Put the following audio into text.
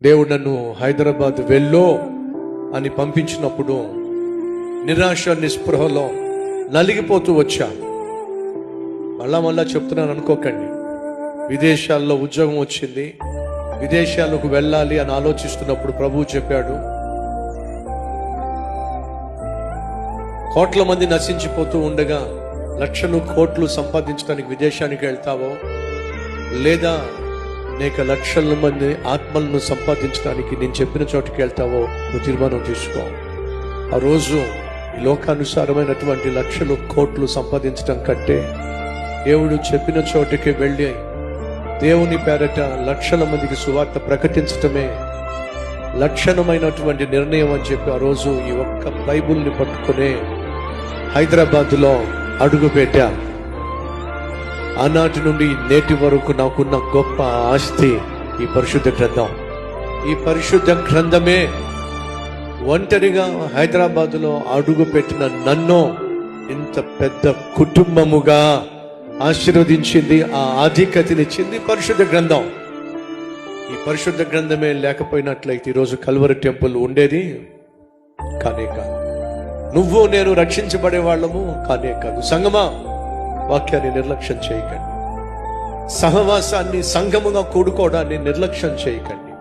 దేవుడు నన్ను హైదరాబాద్ వెళ్ళు అని పంపించినప్పుడు నిరాశ నిస్పృహలో నలిగిపోతూ వచ్చా. మళ్ళా చెప్తున్నాను అనుకోకండి. విదేశాల్లో ఉద్యోగం వచ్చింది, విదేశాలకు వెళ్ళాలి అని ఆలోచిస్తున్నప్పుడు ప్రభువు చెప్పాడు, కోట్ల మంది నశించిపోతూ ఉండగా లక్షలు కోట్లు సంపాదించడానికి విదేశానికి వెళ్తావో, లేదా అనేక లక్షల మంది ఆత్మలను సంపాదించడానికి నేను చెప్పిన చోటుకి వెళ్తావో నువ్వు తీర్మానం తీసుకో. ఆ రోజు ఈ లోకానుసారమైనటువంటి లక్షలు కోట్లు సంపాదించడం కంటే దేవుడు చెప్పిన చోటుకి వెళ్ళి దేవుని పేరట లక్షల మందికి సువార్త ప్రకటించటమే లక్షణమైనటువంటి నిర్ణయం అని చెప్పి ఆ రోజు ఈ ఒక్క బైబుల్ని పట్టుకునే హైదరాబాద్లో అడుగు పెట్టా. ఆనాటి నుండి నేటి వరకు నాకున్న గొప్ప ఆస్తి ఈ పరిశుద్ధ గ్రంథం. ఈ పరిశుద్ధ గ్రంథమే ఒంటరిగా హైదరాబాదులో అడుగు పెట్టిన నన్ను ఇంత పెద్ద కుటుంబముగా ఆశీర్వదించింది, ఆ ఆధిక్యతనిచ్చింది పరిశుద్ధ గ్రంథం. ఈ పరిశుద్ధ గ్రంథమే లేకపోయినట్లయితే ఈరోజు కల్వరి టెంపుల్ ఉండేది కానే కాదు. నువ్వు నేను రక్షించబడే వాళ్ళము కానే కాదు. సంగమా, వాక్యాన్ని నిర్లక్ష్యం చేయకండి. సహవాసాన్ని, సంఘముగా కూడుకోవడాన్ని నిర్లక్ష్యం చేయకండి.